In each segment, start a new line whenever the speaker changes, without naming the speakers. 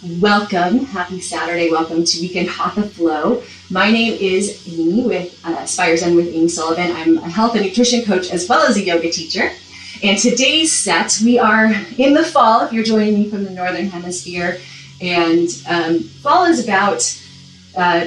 Welcome, happy Saturday, welcome to Weekend Hatha Flow. My name is Amy with Aspire Zen with Amy Sullivan. I'm a health and nutrition coach as well as a yoga teacher. And today's set, we are in the fall, if you're joining me from the Northern Hemisphere. And fall is about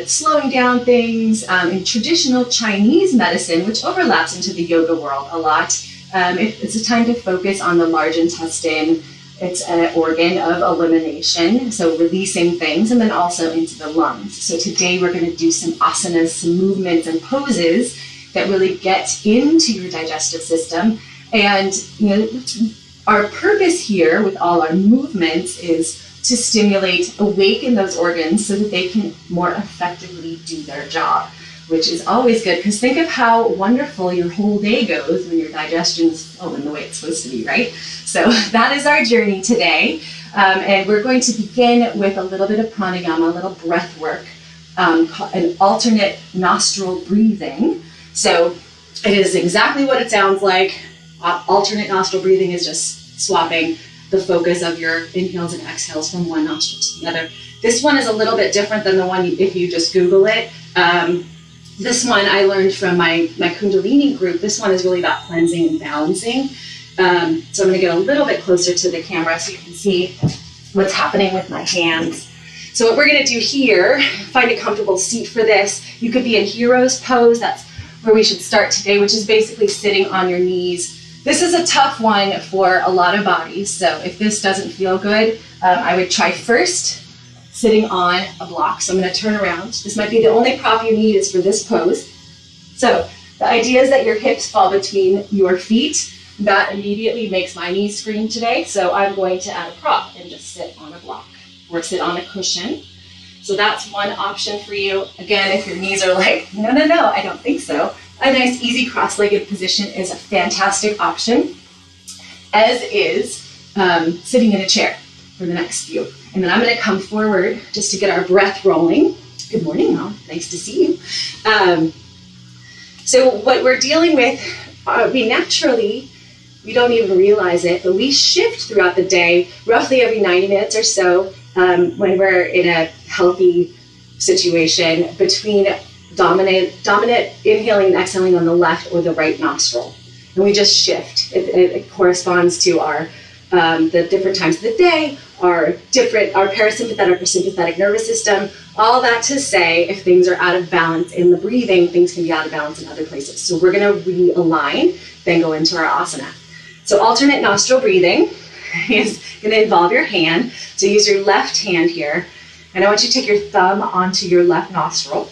slowing down things in traditional Chinese medicine, which overlaps into the yoga world a lot. It's a time to focus on the large intestine. It's an organ of elimination, so releasing things, and then also into the lungs. So today we're going to do some asanas, some movements and poses that really get into your digestive system. And our purpose here with all our movements is to stimulate, awaken those organs so that they can more effectively do their job, which is always good, because think of how wonderful your whole day goes when your digestion's flowing the way it's supposed to be, right? So that is our journey today. And we're going to begin with a little bit of pranayama, a little breath work, an alternate nostril breathing. So it is exactly what it sounds like. Alternate nostril breathing is just swapping the focus of your inhales and exhales from one nostril to the other. This one is a little bit different than the one if you just Google it. This one I learned from my kundalini group. This one is really about cleansing and balancing. So I'm going to get a little bit closer to the camera so you can see what's happening with my hands. So what we're going to do here, find a comfortable seat for this. You could be in hero's pose. That's where we should start today, which is basically sitting on your knees. This is a tough one for a lot of bodies. So if this doesn't feel good, I would try first sitting on a block. So I'm going to turn around. This might be the only prop you need is for this pose. So the idea is that your hips fall between your feet. That immediately makes my knees scream today. So I'm going to add a prop and just sit on a block or sit on a cushion. So that's one option for you. Again, if your knees are like, no, I don't think so. A nice easy cross-legged position is a fantastic option, as is sitting in a chair for the next few. And then I'm going to come forward just to get our breath rolling. Good morning, Mom. Nice to see you. So what we're dealing with, we don't even realize it, but we shift throughout the day, roughly every 90 minutes or so, when we're in a healthy situation, between dominant inhaling and exhaling on the left or the right nostril. And we just shift. It corresponds to our the different times of the day, our parasympathetic or sympathetic nervous system. All that to say, if things are out of balance in the breathing, things can be out of balance in other places. So we're going to realign, then go into our asana. So alternate nostril breathing is going to involve your hand. So use your left hand here. And I want you to take your thumb onto your left nostril.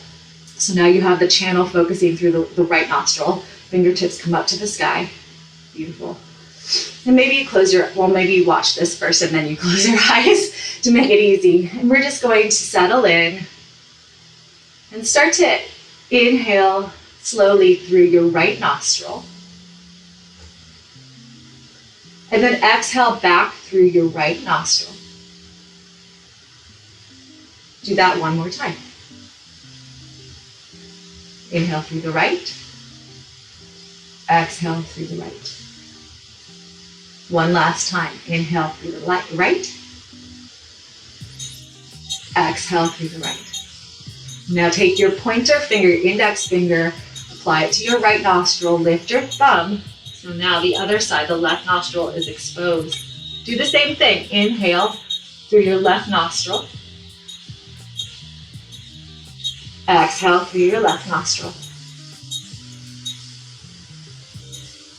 So now you have the channel focusing through the right nostril. Fingertips come up to the sky. Beautiful. And maybe you watch this first and then you close your eyes to make it easy. And we're just going to settle in and start to inhale slowly through your right nostril. And then exhale back through your right nostril. Do that one more time. Inhale through the right. Exhale through the right. One last time. Inhale through the right. Exhale through the right. Now take your pointer finger, your index finger, apply it to your right nostril, lift your thumb. So now the other side, the left nostril is exposed. Do the same thing. Inhale through your left nostril. Exhale through your left nostril.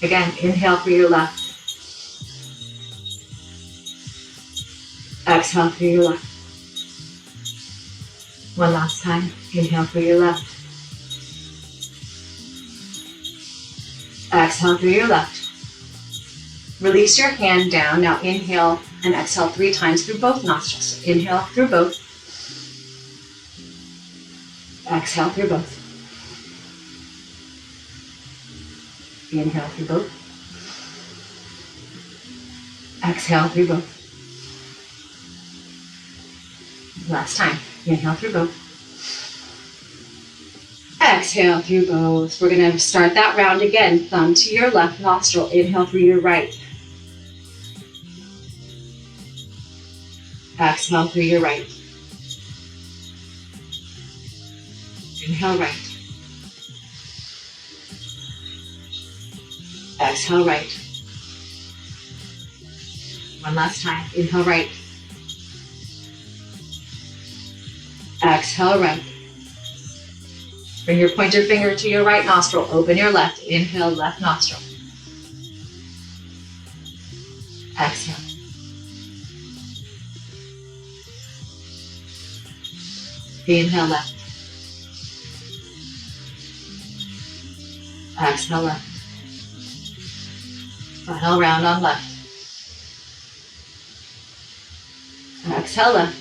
Again, inhale through your left. Exhale through your left. One last time. Inhale through your left. Exhale through your left. Release your hand down. Now inhale and exhale 3 times through both nostrils. So inhale through both. Exhale through both. Inhale through both. Exhale through both. Last time. Inhale through both. Exhale through both. We're going to start that round again. Thumb to your left nostril. Inhale through your right. Exhale through your right. Inhale right. Exhale right. One last time. Inhale right. Exhale right. Bring your pointer finger to your right nostril. Open your left. Inhale, left nostril. Exhale. Inhale left. Exhale left. Final round on left. Exhale left.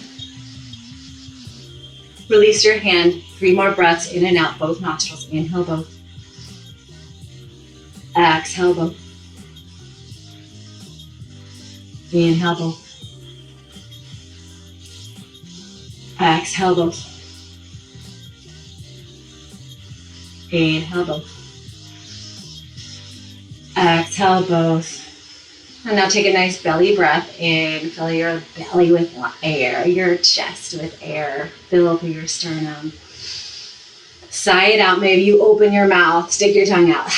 Release your hand. 3 more breaths in and out, both nostrils. Inhale both. Exhale both. Inhale both. Exhale both. Inhale both. Exhale both. And now take a nice belly breath in. Fill your belly with air, your chest with air. Fill through your sternum. Sigh it out. Maybe you open your mouth. Stick your tongue out.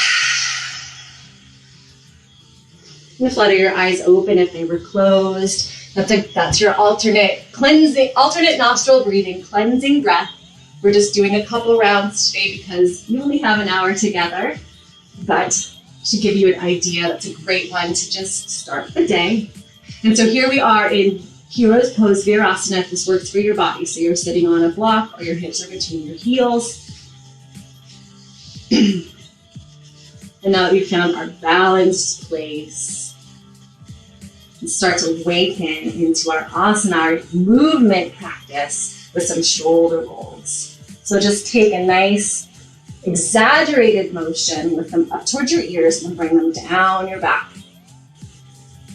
And flutter your eyes open if they were closed. That's your alternate nostril breathing, cleansing breath. We're just doing a couple rounds today because we only have an hour together. But to give you an idea, that's a great one to just start the day. And so here we are in Hero's Pose, Virasana, if this works for your body. So you're sitting on a block or your hips are between your heels. And now that we've found our balanced place, we start to awaken into our asana, our movement practice with some shoulder rolls. So just take a nice exaggerated motion with them up towards your ears and bring them down your back.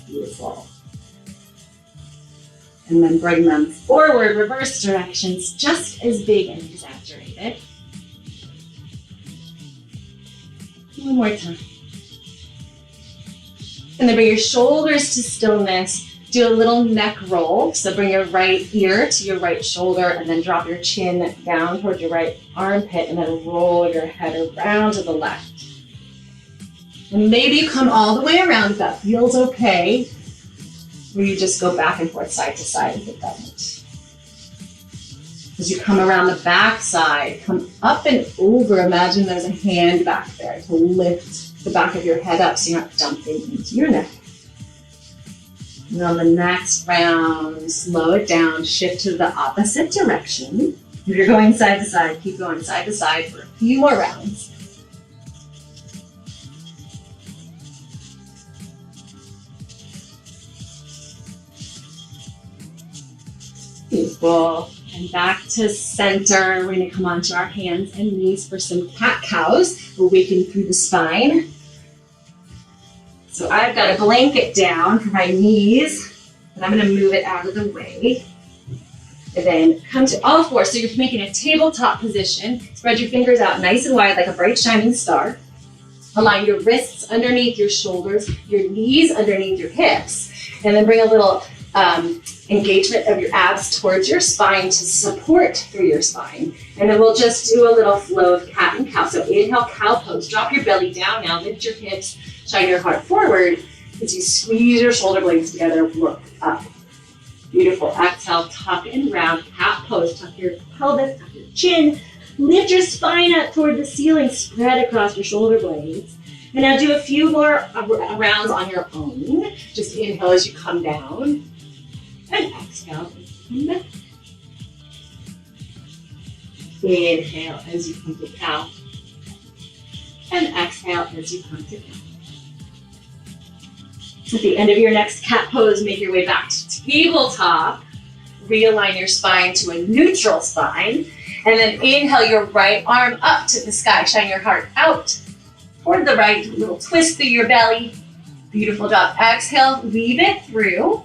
Beautiful. And then bring them forward, reverse directions, just as big and exaggerated. One more time. And then bring your shoulders to stillness. Do a little neck roll. So bring your right ear to your right shoulder and then drop your chin down towards your right armpit and then roll your head around to the left. And maybe you come all the way around if that feels okay. Or you just go back and forth, side to side if it doesn't. As you come around the back side, come up and over. Imagine there's a hand back there to lift the back of your head up so you're not dumping into your neck. And on the next round, slow it down, shift to the opposite direction. If you're going side to side, keep going side to side for a few more rounds. Beautiful. And back to center. We're going to come onto our hands and knees for some cat-cows. Awaken through the spine. So I've got a blanket down for my knees, and I'm going to move it out of the way. And then come to all fours. So you're making a tabletop position. Spread your fingers out nice and wide like a bright shining star. Align your wrists underneath your shoulders, your knees underneath your hips. And then bring a little engagement of your abs towards your spine to support through your spine. And then we'll just do a little flow of cat and cow. So inhale, cow pose. Drop your belly down now. Lift your hips. Shine your heart forward as you squeeze your shoulder blades together. Look up. Beautiful. Exhale, tuck and round. Cat pose. Tuck your pelvis, tuck your chin. Lift your spine up toward the ceiling. Spread across your shoulder blades. And now do a few more rounds on your own. Just inhale as you come down. And exhale as you come back. Inhale as you come to cow. And exhale as you come to cow. At the end of your next cat pose, make your way back to tabletop. Realign your spine to a neutral spine. And then inhale your right arm up to the sky. Shine your heart out toward the right. A little twist through your belly. Beautiful job. Exhale, weave it through.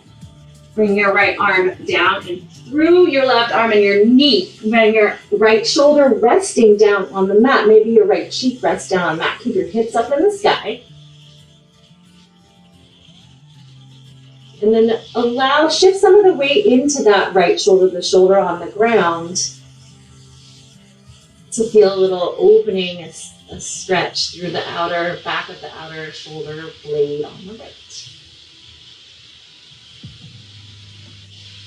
Bring your right arm down and through your left arm and your knee. Bring your right shoulder resting down on the mat. Maybe your right cheek rests down on the mat. Keep your hips up in the sky.
And then shift some of the weight into that right shoulder, the shoulder on the ground, to feel a little opening, a stretch through the outer back of the outer shoulder blade on the right.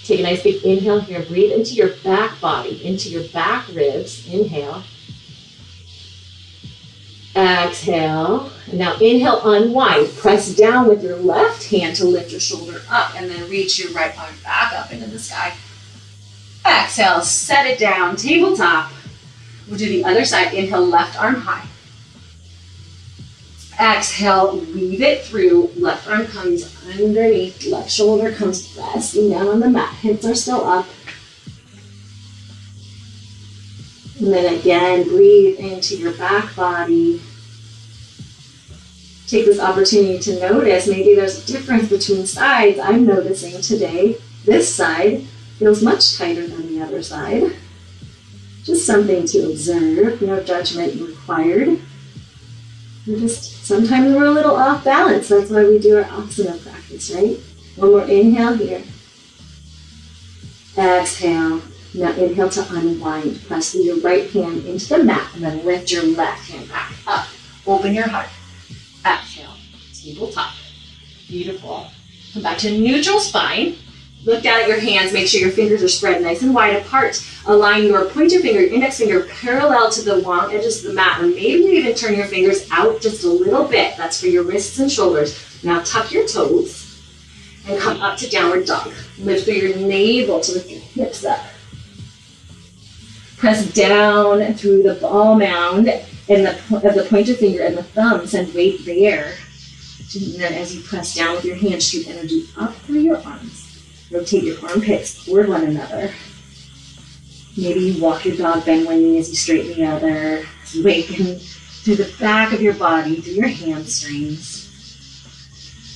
Take a nice big inhale here. Breathe into your back body, into your back ribs. Inhale. Exhale. And now inhale, unwind. Press down with your left hand to lift your shoulder up, and then reach your right arm back up into the sky. Exhale, set it down, tabletop. We'll do the other side. Inhale, left arm high. Exhale, weave it through. Left arm comes underneath. Left shoulder comes pressing down on the mat. Hips are still up. And then again, breathe into your back body. Take this opportunity to notice maybe there's a difference between sides. I'm noticing today this side feels much tighter than the other side. Just something to observe, no judgment required. Sometimes we're a little off balance. That's why we do our asana practice, right? One more inhale here. Exhale. Now inhale to unwind. Press through your right hand into the mat and then lift your left hand back up. Open your heart. Exhale. Tabletop. Beautiful. Come back to neutral spine. Look down at your hands. Make sure your fingers are spread nice and wide apart. Align your pointer finger, index finger parallel to the long edges of the mat, or maybe you even turn your fingers out just a little bit. That's for your wrists and shoulders. Now tuck your toes and come up to downward dog. Lift through your navel to lift your hips up. Press down through the ball mound and of the pointer finger and the thumb. Send weight there. And then as you press down with your hands, shoot energy up through your arms. Rotate your armpits toward one another. Maybe you walk your dog, bend one knee as you straighten the other. As you awaken through the back of your body, through your hamstrings.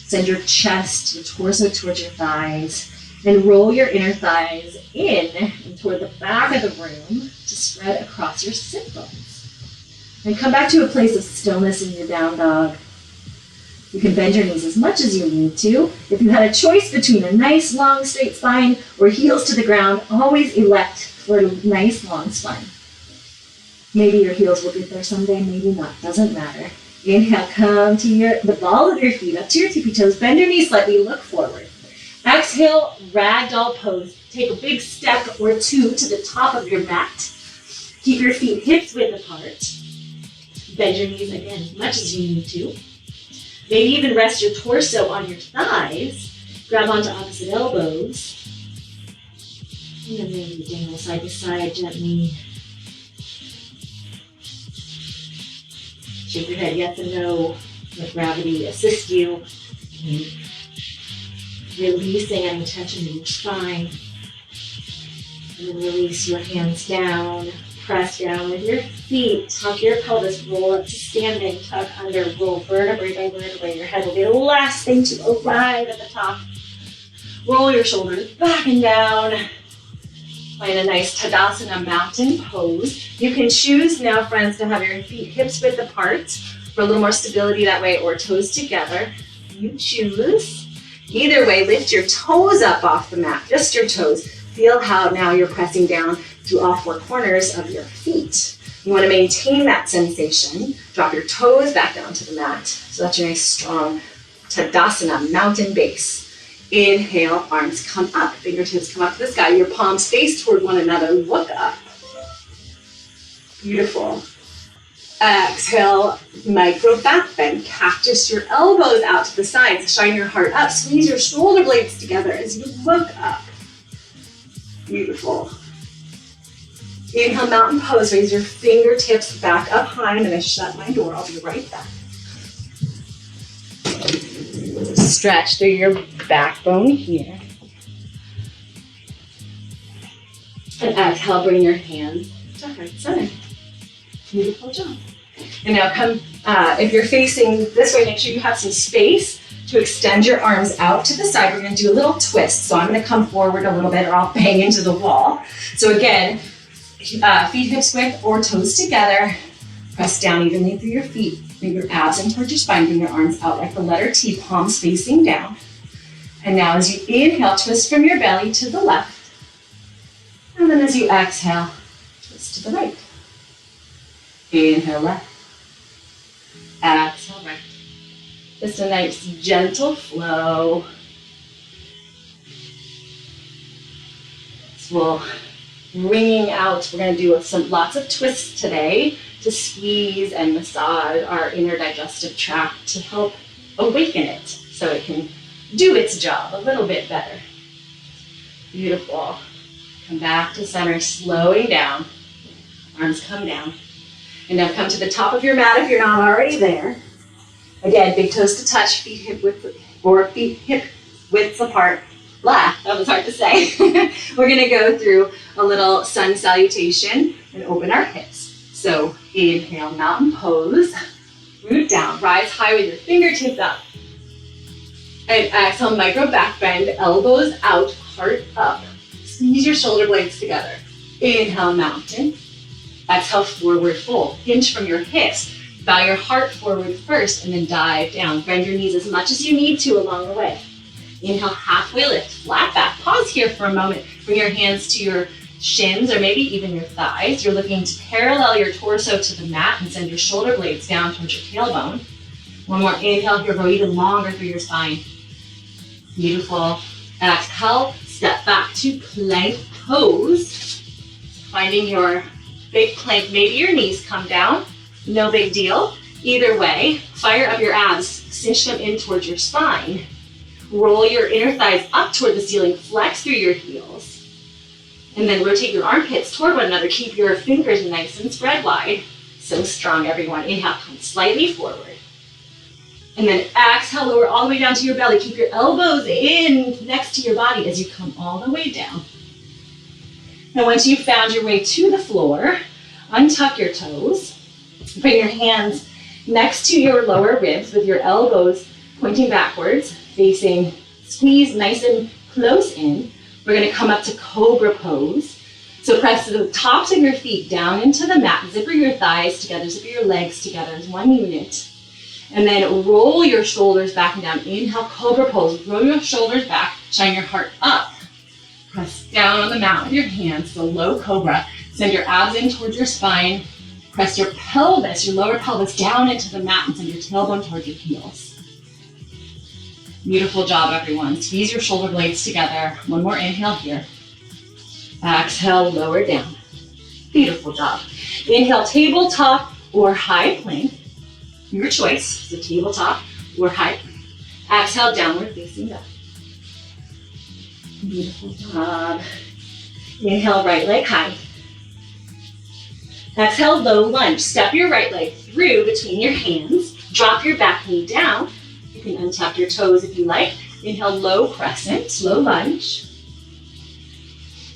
Send your chest, your torso towards your thighs. And roll your inner thighs in and toward the back of the room to spread across your sit bones. And come back to a place of stillness in your down dog. You can bend your knees as much as you need to. If you had a choice between a nice, long, straight spine or heels to the ground, always elect for a nice, long spine. Maybe your heels will get there someday, maybe not. Doesn't matter. Inhale, come to the ball of your feet, up to your tippy toes. Bend your knees slightly, look forward. Exhale, ragdoll pose. Take a big step or two to the top of your mat. Keep your feet hips width apart. Bend your knees again as much as you need to. Maybe even rest your torso on your thighs. Grab onto opposite elbows. And then maybe dangle side to side gently. Shake your head yes and no. Let gravity assist you. Releasing any tension in your spine. And then release your hands down. Press down with your feet. Tuck your pelvis. Roll up to standing. Tuck under. Roll vertebrae by vertebrae. Your head will be the last thing to arrive at the top. Roll your shoulders back and down. Find a nice Tadasana mountain pose. You can choose now, friends, to have your feet hips width apart for a little more stability that way, or toes together. You choose. Either way, lift your toes up off the mat, just your toes. Feel how now you're pressing down through all four corners of your feet. You want to maintain that sensation. Drop your toes back down to the mat. So that's your nice strong Tadasana mountain base. Inhale, arms come up, fingertips come up to the sky. Your palms face toward one another. Look up. Beautiful. Exhale, micro back bend. Cactus your elbows out to the sides. Shine your heart up. Squeeze your shoulder blades together as you look up. Beautiful. Inhale, mountain pose. Raise your fingertips back up high. I'm going to shut my door. I'll be right back. Stretch through your backbone here. And exhale, bring your hands to heart center. Beautiful job. And now come, if you're facing this way, make sure you have some space to extend your arms out to the side. We're going to do a little twist. So I'm going to come forward a little bit or I'll bang into the wall. So again, feet hips width or toes together. Press down evenly through your feet. Bring your abs in towards your spine. Bring your arms out like the letter T, palms facing down.
And now as you inhale, twist from your belly to the left. And then as you exhale, twist to the right. Inhale left. Exhale right. Just a nice gentle flow. So we'll wringing out. We're going to do lots of twists today to squeeze and massage our inner digestive tract to help awaken it so it can do its job a little bit better. Beautiful. Come back to center, slowing down. Arms come down. And now come to the top of your mat if you're not already there. Again, big toes to touch, feet hip widths apart. Blah, that was hard to say. We're going to go through a little sun salutation and open our hips. So inhale, mountain pose. Root down, rise high with your fingertips up. And exhale, micro back bend, elbows out, heart up. Squeeze your shoulder blades together. Inhale, mountain. Exhale, forward fold. Hinge from your hips. Bow your heart forward first and then dive down. Bend your knees as much as you need to along the way. Inhale, halfway lift, flat back. Pause here for a moment. Bring your hands to your shins or maybe even your thighs. You're looking to parallel your torso to the mat and send your shoulder blades down towards your tailbone. One more inhale here, go even longer through your spine. Beautiful. Exhale, step back to plank pose. Finding your big plank, maybe your knees come down. No big deal. Either way, fire up your abs, cinch them in towards your spine. Roll your inner thighs up toward the ceiling, flex through your heels. And then rotate your armpits toward one another. Keep your fingers nice and spread wide. So strong, everyone. Inhale, come slightly forward. And then exhale, lower all the way down to your belly. Keep your elbows in next to your body as you come all the way down. Now once you've found your way to the floor, untuck your toes. Bring your hands next to your lower ribs with your elbows pointing backwards, facing, squeeze nice and close in. We're going to come up to Cobra Pose. So press the tops of your feet down into the mat. Zipper your thighs together, zipper your legs together as one unit. And then roll your shoulders back and down. Inhale, Cobra Pose. Roll your shoulders back, shine your heart up. Press down on the mat with your hands, so low cobra. Send your abs in towards your spine. Press your pelvis, your lower pelvis down into the mat and send your tailbone towards your heels. Beautiful job, everyone. Squeeze your shoulder blades together. One more inhale here. Exhale, lower down. Beautiful job. Inhale, tabletop or high plank. Your choice, so tabletop or high plank. Exhale, downward facing dog. Beautiful job. Inhale, right leg high. Exhale, low lunge. Step your right leg through between your hands. Drop your back knee down. You can untap your toes if you like. Inhale, low crescent, low lunge.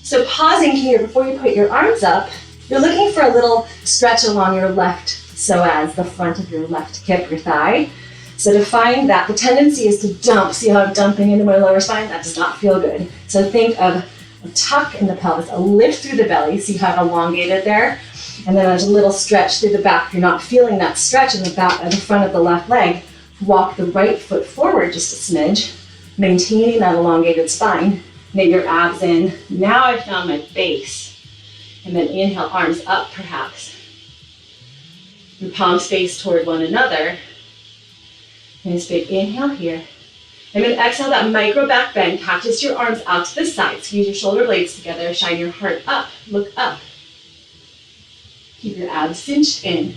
So pausing here before you put your arms up, you're looking for a little stretch along your left psoas, the front of your left hip, your thigh. So to find that, the tendency is to dump. See how I'm dumping into my lower spine? That does not feel good. So think of a tuck in the pelvis, a lift through the belly. See how I've elongated there? And then there's a little stretch through the back. If you're not feeling that stretch in the back, at the front of the left leg, walk the right foot forward just a smidge, maintaining that elongated spine. Knit your abs in. Now I've found my base. And then inhale, arms up perhaps. Your palms face toward one another. Nice big inhale here. And then exhale that micro back bend. Cactus your arms out to the side. Squeeze your shoulder blades together. Shine your heart up. Look up. Keep your abs cinched in.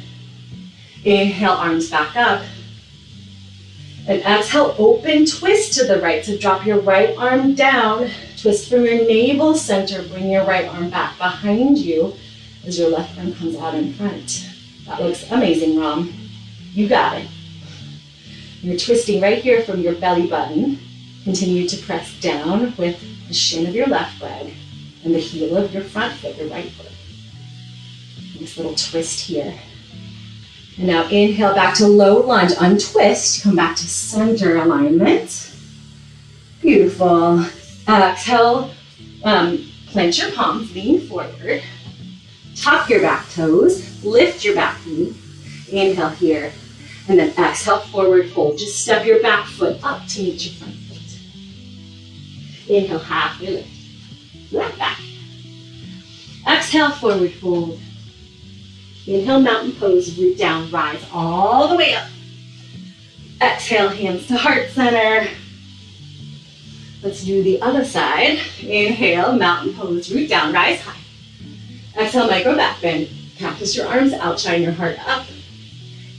Inhale, arms back up. And exhale, open twist to the right. So drop your right arm down. Twist from your navel center. Bring your right arm back behind you as your left arm comes out in front. That looks amazing, Ram. You got it. You're twisting right here from your belly button. Continue to press down with the shin of your left leg and the heel of your front foot, your right foot. Nice little twist here. And now inhale back to low lunge, untwist, come back to center alignment. Beautiful. Exhale, plant your palms, lean forward. Tuck your back toes, lift your back knee. Inhale here. And then exhale, forward fold. Just step your back foot up to meet your front foot.
Inhale, halfway lift. Left back. Exhale, forward fold. Inhale, mountain pose, root down, rise all the way up. Exhale, hands to heart center. Let's do the other side. Inhale, mountain pose, root down, rise high. Exhale, micro back bend. Cactus your arms out, shine your heart up.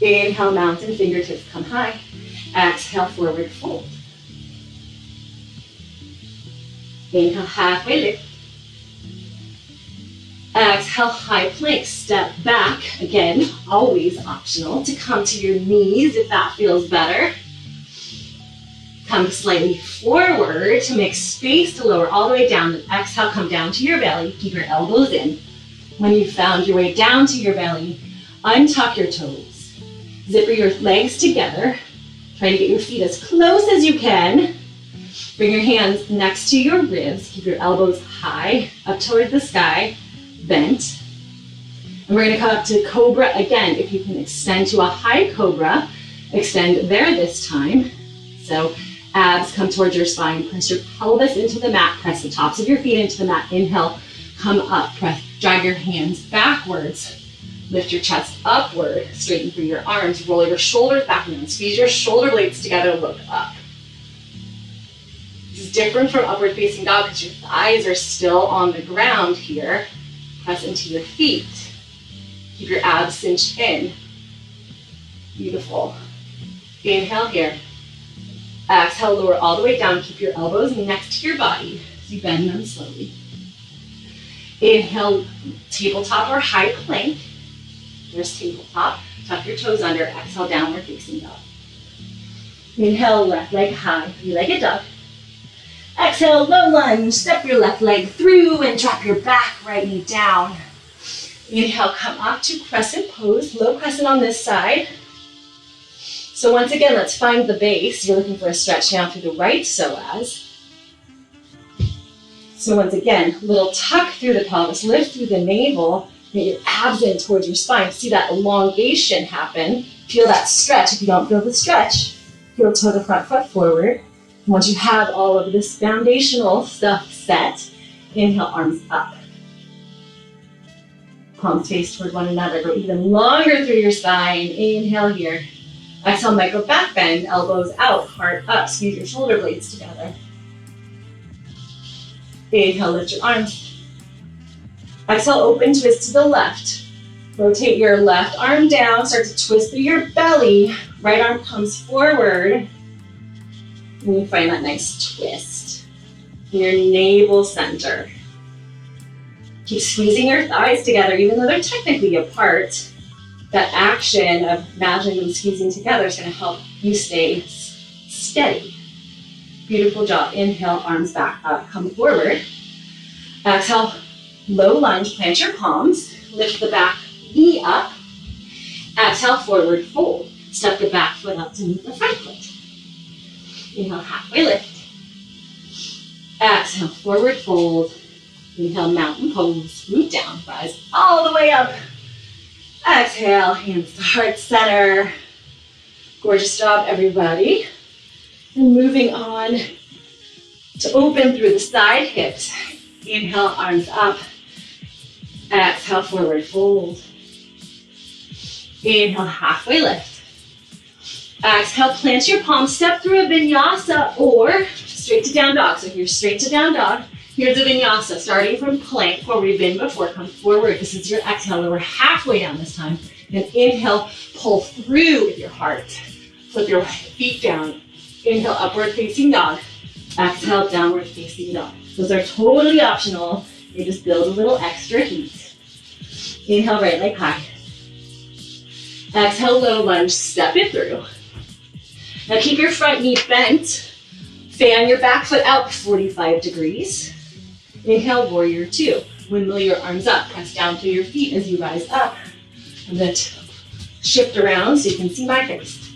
Inhale, mountain, fingertips come high. Exhale, forward fold. Inhale, halfway lift. Exhale, high plank, step back. Again, always optional to come to your knees if that feels better. Come slightly forward to make space to lower all the way down. Then exhale, come down to your belly. Keep your elbows in. When you've found your way down to your belly, untuck your toes. Zipper your legs together. Try to get your feet as close as you can. Bring your hands next to your ribs. Keep your elbows high, up toward the sky, bent. And we're going to come up to Cobra again. If you can extend to a high Cobra, extend there this time. So abs come towards your spine. Press your pelvis into the mat. Press the tops of your feet into the mat. Inhale, come up. Press, drag your hands backwards. Lift your chest upward. Straighten through your arms. Roll your shoulders back and down. Squeeze your shoulder blades together. Look up. This is different from upward facing dog because your thighs are still on the ground here. Press into your feet. Keep your abs cinched in. Beautiful. Inhale here. Exhale, lower all the way down. Keep your elbows next to your body as you bend them slowly. Inhale, tabletop or high plank. There's tabletop. Tuck your toes under. Exhale, downward facing dog. Inhale, left leg high, three-legged dog. Exhale, low lunge. Step your left leg through and drop your back, right knee down. Inhale, come up to crescent pose. Low crescent on this side. So once again, let's find the base. You're looking for a stretch down through the right psoas. So once again, little tuck through the pelvis, lift through the navel, get your abs in towards your spine. See that elongation happen. Feel that stretch. If you don't feel the stretch, heel toe the front foot forward. And once you have all of this foundational stuff set, inhale, arms up. Palms face toward one another. Go even longer through your spine. Inhale here. Exhale, micro back bend, elbows out, heart up. Squeeze your shoulder blades together. Inhale, lift your arms. Exhale, open twist to the left. Rotate your left arm down, start to twist through your belly. Right arm comes forward. And you find that nice twist in your navel center. Keep squeezing your thighs together, even though they're technically apart. That action of imagining them squeezing together is going to help you stay steady. Beautiful job. Inhale, arms back up, come forward. Exhale, low lunge, plant your palms, lift the back knee up. Exhale, forward fold. Step the back foot up to meet the front foot. Inhale, halfway lift. Exhale, forward fold. Inhale, mountain pose, root down, rise all the way up. Exhale, hands to heart center. Gorgeous job, everybody. And moving on to open through the side hips. Inhale, arms up. Exhale, forward fold. Inhale, halfway lift. Exhale, plant your palms, step through a vinyasa or straight to down dog. So if you're straight to down dog, here's a vinyasa, starting from plank where we've been before. Come forward. This is your exhale. Lower halfway down this time. And inhale, pull through with your heart. Flip your feet down. Inhale, upward facing dog. Exhale, downward facing dog. Those are totally optional. They just build a little extra heat. Inhale, right leg high. Exhale, low lunge, step it through. Now keep your front knee bent. Fan your back foot out 45 degrees. Inhale, warrior two. Windmill your arms up. Press down through your feet as you rise up. And then shift around so you can see my face.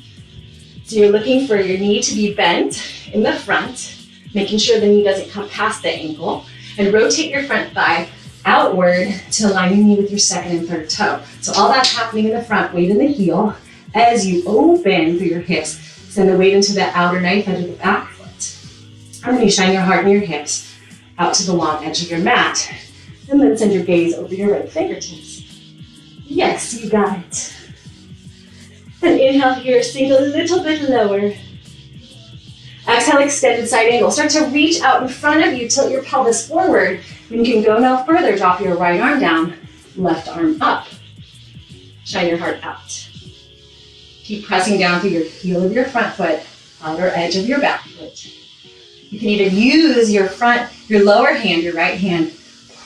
So you're looking for your knee to be bent in the front, making sure the knee doesn't come past the ankle. And rotate your front thigh outward to align your knee with your second and third toe. So all that's happening in the front, weight in the heel. As you open through your hips, send the weight into the outer knife edge of the back foot.
And then you shine your heart and your hips out to the long edge of your mat. And then send your gaze over your right fingertips. Yes, you got it. And inhale here, sink a little bit lower. Exhale, extended side angle. Start to reach out in front of you, tilt your pelvis forward. And you can go no further, drop your right arm down, left arm up. Shine your heart out. Keep pressing down through your heel of your front foot, outer edge of your back foot. You can even use your lower hand, your right hand,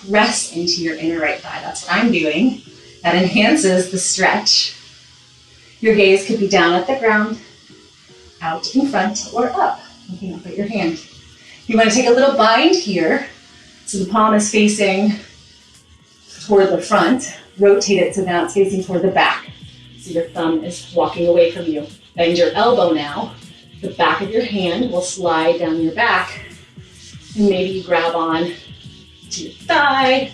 press into your inner right thigh. That's what I'm doing. That enhances the stretch. Your gaze could be down at the ground, out in front, or up, looking up at your hand. You want to take a little bind here. So the palm is facing toward the front. Rotate it so now it's facing toward the back. So your thumb is walking away from you. Bend your elbow now. The back of your hand will slide down your back. And maybe you grab on to your thigh.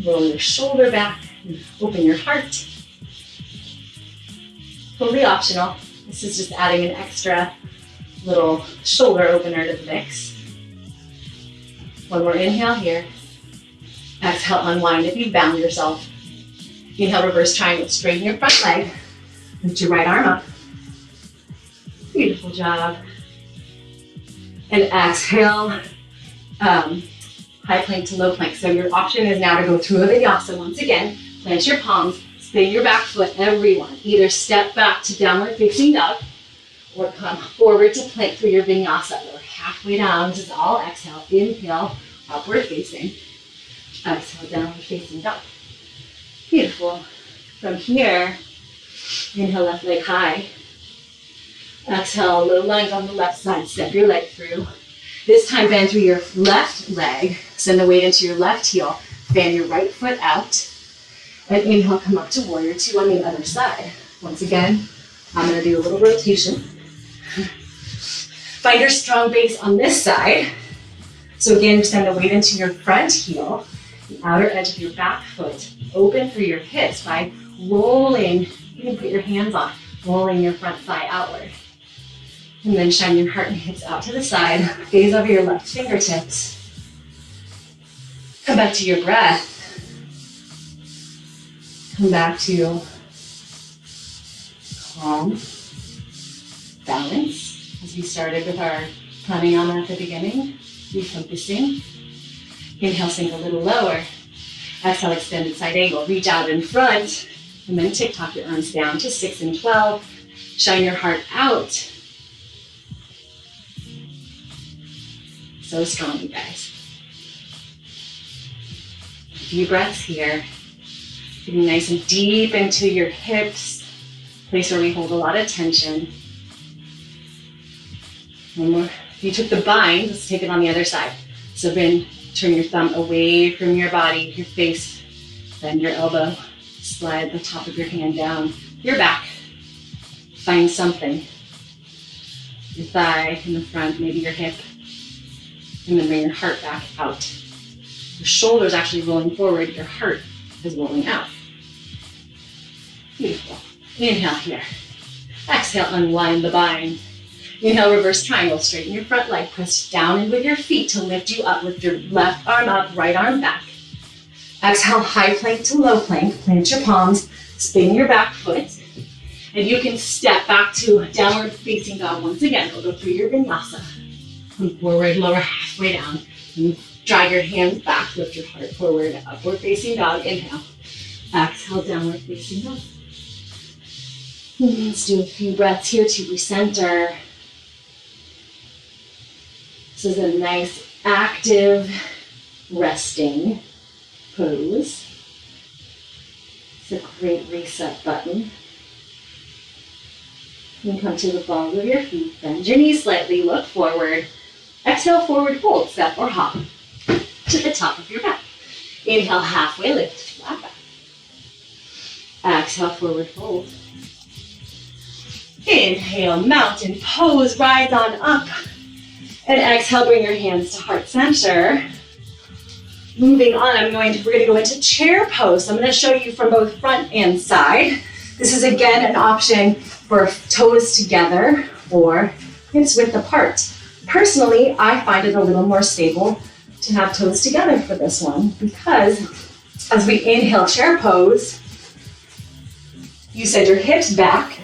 Roll your shoulder back. And open your heart. Totally optional. This is just adding an extra little shoulder opener to the mix. One more inhale here. Exhale, unwind if you've bound yourself. Inhale, reverse triangle. Straighten your front leg. Lift your right arm up. Beautiful job. And exhale, high plank to low plank. So your option is now to go through a vinyasa once again. Plant your palms, spin your back foot, everyone. Either step back to downward facing dog or come forward to plank through your vinyasa. We're halfway down. This is all exhale. Inhale, upward facing. Exhale, downward facing dog. Beautiful. From here, inhale, left leg high. Exhale, low lunge on the left side. Step your leg through. This time, bend through your left leg. Send the weight into your left heel. Fan your right foot out. And inhale, come up to warrior two on the other side. Once again, I'm going to do a little rotation. Find your strong base on this side. So again, send the weight into your front heel, the outer edge of your back foot. Open through your hips by rolling. You can put your hands on, rolling your front thigh outward. And then shine your heart and hips out to the side. Gaze over your left fingertips. Come back to your breath. Come back to calm, balance, as we started with our pranayama at the beginning, refocusing. Inhale, sink a little lower. Exhale, extended side angle. Reach out in front, and then tick-tock your arms down to 6 and 12. Shine your heart out. So strong, you guys. A few breaths here. Getting nice and deep into your hips, place where we hold a lot of tension. One more. If you took the bind, let's take it on the other side. So then turn your thumb away from your body, your face, bend your elbow, slide the top of your hand down your back. Find something. Your thigh in the front, maybe your hip, and then bring your heart back out. Your shoulder is actually rolling forward, your heart is rolling out. Beautiful. Inhale here. Exhale, unwind the bind. Inhale, reverse triangle. Straighten your front leg. Press down in with your feet to lift you up. Lift your left arm up, right arm back. Exhale, high plank to low plank. Plant your palms. Spin your back foot. And you can step back to downward facing dog once again. We'll go through your vinyasa. Come forward, lower halfway down. And drag your hands back. Lift your heart forward. Upward facing dog. Inhale. Exhale, downward facing dog. Let's do a few breaths here to recenter. This is a nice active resting pose. It's a great reset button. You can come to the balls of your feet, bend your knees slightly, look forward. Exhale, forward fold, step or hop to the top of your back. Inhale, halfway lift, flat back. Exhale, forward fold. Inhale, mountain pose, rise on up. And exhale, bring your hands to heart center. Moving on, we're going to go into chair pose. So I'm going to show you from both front and side. This is again an option for toes together or hips width apart. Personally, I find it a little more stable to have toes together for this one because as we inhale chair pose, you send your hips back.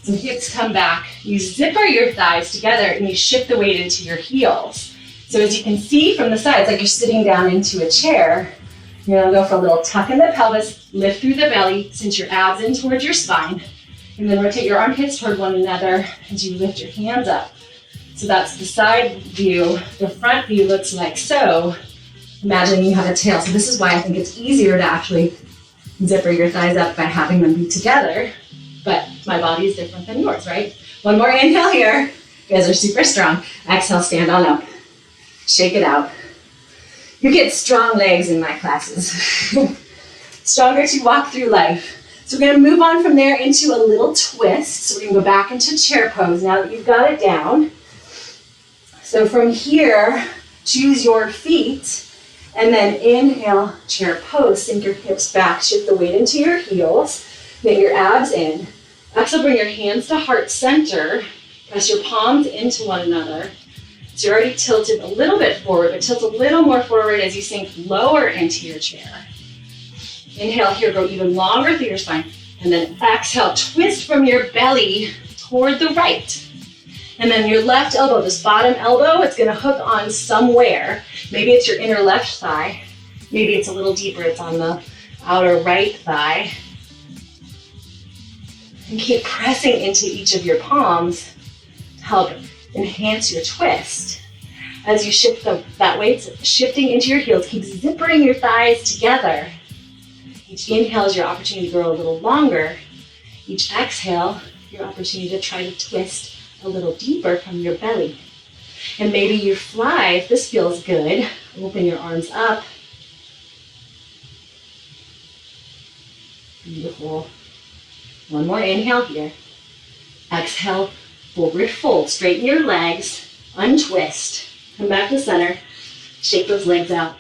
So hips come back. You zipper your thighs together and you shift the weight into your heels. So as you can see from the side, it's like you're sitting down into a chair. You're gonna go for a little tuck in the pelvis, lift through the belly, cinch your abs in towards your spine, and then rotate your armpits toward one another as you lift your hands up. So that's the side view. The front view looks like so. Imagine you have a tail. So this is why I think it's easier to actually zipper your thighs up by having them be together. But my body is different than yours, right? One more inhale here. You guys are super strong. Exhale, stand on up. Shake it out. You get strong legs in my classes. Stronger to walk through life. So we're gonna move on from there into a little twist. So we're gonna go back into chair pose now that you've got it down. So from here, choose your feet and then inhale, chair pose. Sink your hips back, shift the weight into your heels, get your abs in. Exhale, bring your hands to heart center. Press your palms into one another. So you're already tilted a little bit forward, but tilt a little more forward as you sink lower into your chair. Inhale here, go even longer through your spine. And then exhale, twist from your belly toward the right. And then your left elbow, this bottom elbow, it's gonna hook on somewhere. Maybe it's your inner left thigh. Maybe it's a little deeper, it's on the outer right thigh. And keep pressing into each of your palms to help enhance your twist. As you shift that weight, shifting into your heels, keep zippering your thighs together. Each inhale is your opportunity to grow a little longer. Each exhale, your opportunity to try to twist a little deeper from your belly. And maybe you fly, if this feels good, open your arms up. Beautiful. One more inhale here. Exhale, forward fold. Straighten your legs, untwist. Come back to center. Shake those legs out.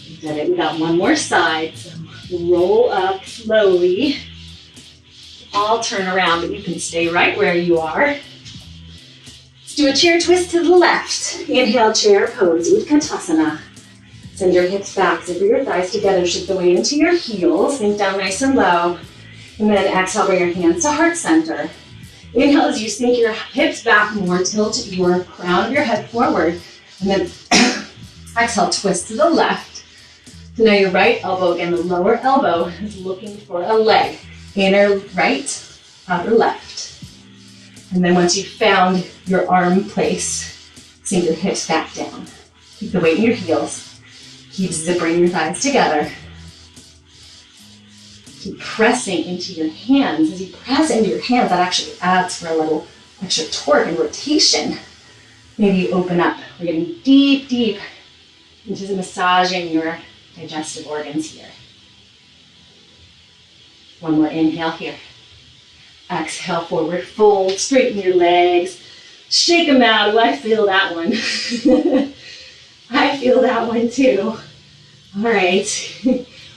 You did it. We got one more side. So roll up slowly. All turn around, but you can stay right where you are. Let's do a chair twist to the left. Inhale, chair pose, Utkatasana. Send your hips back, zipper your thighs together, shift the weight into your heels, sink down nice and low. And then exhale, bring your hands to heart center. Inhale as you sink your hips back more, tilt your crown of your head forward. And then exhale, twist to the left. So now your right elbow, again, the lower elbow is looking for a leg. Inner right, outer left. And then once you've found your arm place, sink your hips back down. Keep the weight in your heels. Keep zippering your thighs together. Keep pressing into your hands. As you press into your hands, that actually adds for a little extra torque and rotation. Maybe you open up. We're getting deep, deep into massaging your digestive organs here. One more inhale here. Exhale, forward fold, straighten your legs. Shake them out. Oh, I feel that one. I feel that one too. All right.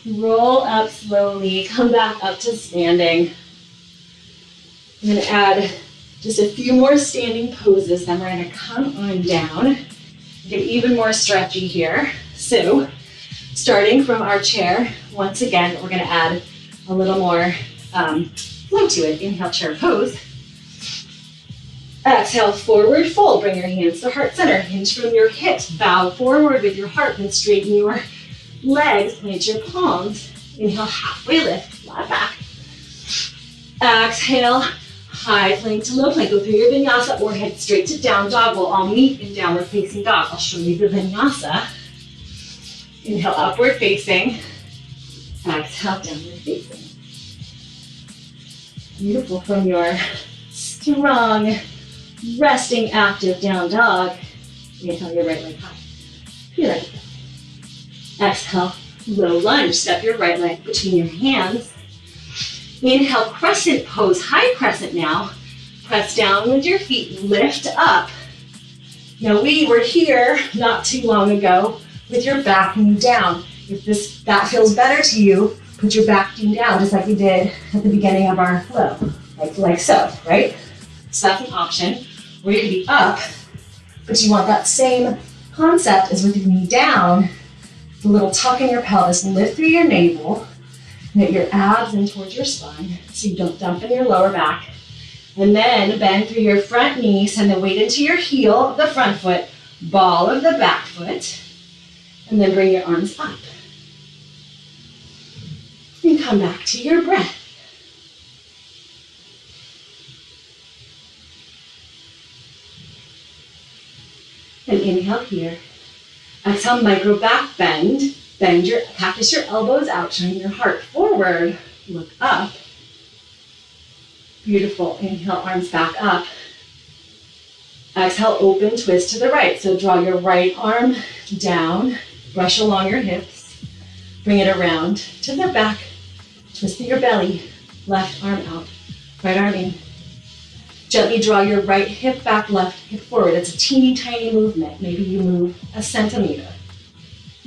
Roll up slowly. Come back up to standing. I'm going to add just a few more standing poses. Then we're going to come on down. Get even more stretchy here. So, starting from our chair, once again, we're going to add a little more flow to it. Inhale, chair pose. Exhale, forward fold. Bring your hands to heart center. Hinge from your hips. Bow forward with your heart. Then straighten your legs. Plant your palms. Inhale, halfway lift. Flat back. Exhale, high plank to low plank. Go through your vinyasa or head straight to down dog. We'll all meet in downward facing dog. I'll show you the vinyasa. Inhale, upward facing. Exhale, downward facing. Beautiful from your strong, resting, active down dog. Inhale your right leg high. Feel it. Exhale, low lunge. Step your right leg between your hands. Inhale, crescent pose, high crescent now. Press down with your feet, lift up. Now we were here not too long ago with your back knee down. If that feels better to you, put your back knee down just like we did at the beginning of our flow, like so, right? So that's an option. Or you could be up, but you want that same concept as with your knee down. A little tuck in your pelvis, lift through your navel, get your abs in towards your spine so you don't dump in your lower back. And then bend through your front knee, send the weight into your heel of the front foot, ball of the back foot, and then bring your arms up. And come back to your breath. And inhale here. Exhale, micro back bend. Bend your, cactus your elbows out, showing your heart forward. Look up. Beautiful. Inhale, arms back up. Exhale, open twist to the right. So draw your right arm down, brush along your hips, bring it around to the back, twist through your belly, left arm out, right arm in. Gently draw your right hip back, left hip forward. It's a teeny tiny movement. Maybe you move a centimeter.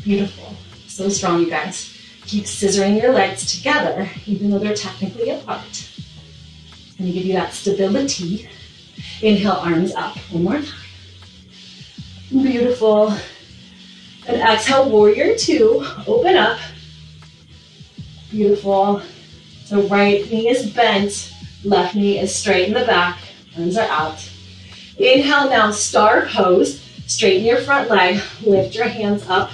Beautiful. So strong, you guys. Keep scissoring your legs together, even though they're technically apart. It's going to give you that stability. Inhale, arms up. One more time. Beautiful. And exhale, warrior two. Open up. Beautiful. So right knee is bent. Left knee is straight in the back. Arms are out. Inhale now, star pose. Straighten your front leg. Lift your hands up.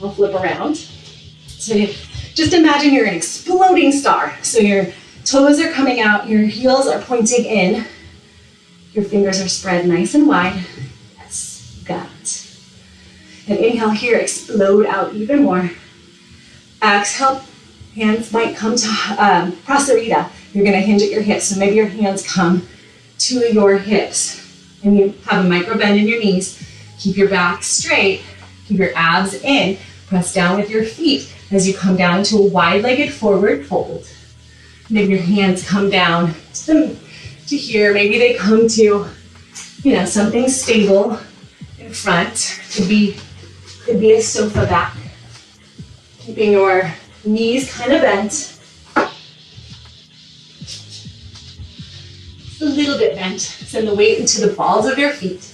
I'll flip around. So just imagine you're an exploding star. So your toes are coming out. Your heels are pointing in. Your fingers are spread nice and wide. Yes, you got it. And inhale here, explode out even more. Exhale, hands might come to Prasarita. You're gonna hinge at your hips. So maybe your hands come to your hips. And you have a micro bend in your knees. Keep your back straight. Keep your abs in. Press down with your feet as you come down to a wide-legged forward fold. Maybe your hands come down to here. Maybe they come to, something stable in front. Could be a sofa back. Keeping your knees kind of bent. A little bit bent. Send the weight into the balls of your feet.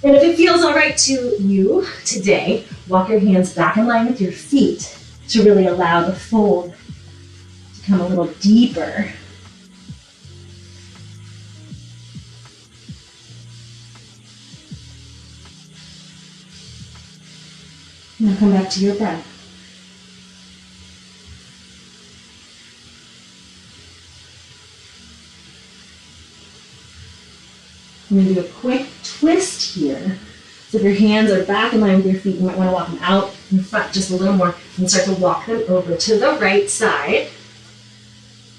And if it feels all right to you today, walk your hands back in line with your feet to really allow the fold to come a little deeper. Now come back to your breath. I'm going to do a quick twist here. So if your hands are back in line with your feet, you might want to walk them out in front just a little more and start to walk them over to the right side.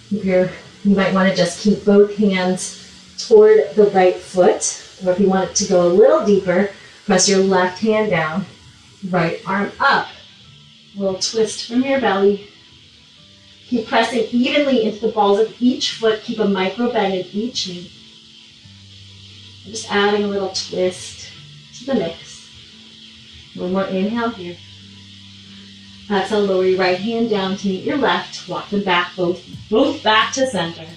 You might want to just keep both hands toward the right foot, or if you want it to go a little deeper, press your left hand down, right arm up. A little twist from your belly. Keep pressing evenly into the balls of each foot. Keep a micro bend in each knee. Just adding a little twist to the mix. One more inhale here. Exhale, lower your right hand down to meet your left. Walk them back, both back to center.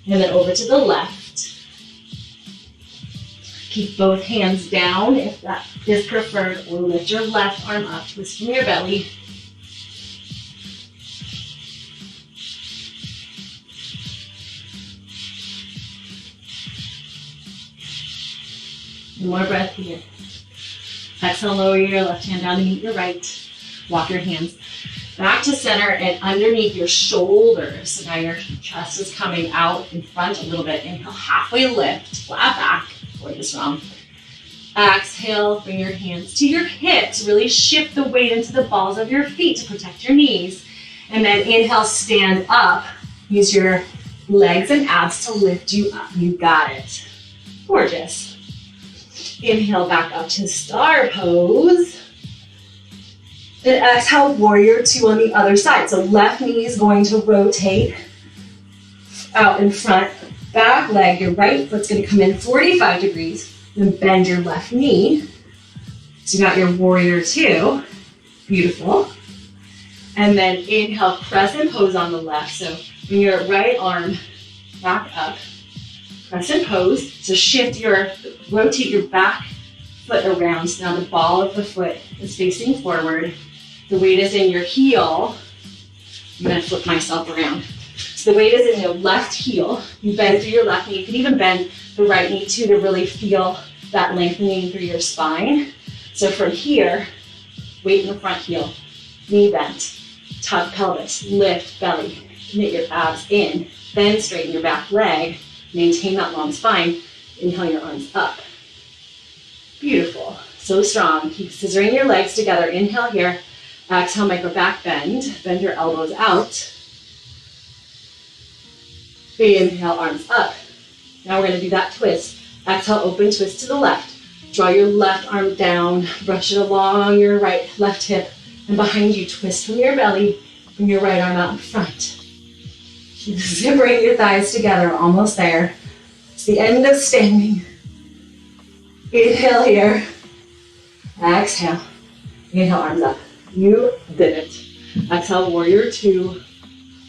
And then over to the left. Keep both hands down if that is preferred, or lift your left arm up, twisting your belly. One more breath here. Exhale, lower your left hand down to meet your right. Walk your hands back to center and underneath your shoulders. So now your chest is coming out in front a little bit. Inhale, halfway lift, flat back. Gorgeous, wrong. Exhale, bring your hands to your hips. Really shift the weight into the balls of your feet to protect your knees. And then inhale, stand up. Use your legs and abs to lift you up. You got it. Gorgeous. Inhale back up to star pose. And exhale, warrior two on the other side. So left knee is going to rotate out in front, back leg. Your right foot's going to come in 45 degrees. Then bend your left knee. So you got your warrior two. Beautiful. And then inhale, crescent pose on the left. So bring your right arm back up. Crescent Pose. So rotate your back foot around. So now the ball of the foot is facing forward. The weight is in your heel. I'm going to flip myself around. So the weight is in your left heel. You bend through your left knee. You can even bend the right knee too to really feel that lengthening through your spine. So from here, weight in the front heel, knee bent, tuck pelvis, lift belly, knit your abs in, then straighten your back leg, maintain that long spine, inhale your arms up. Beautiful, so strong. Keep scissoring your legs together. Inhale here, exhale, micro back bend, bend your elbows out. Inhale, arms up. Now we're gonna do that twist. Exhale, open twist to the left. Draw your left arm down, brush it along your left hip, and behind you, twist from your belly, bring your right arm out in front. Keep zippering your thighs together, almost there. It's the end of standing. Inhale here. Exhale. Inhale, arms up. You did it. Exhale, warrior two.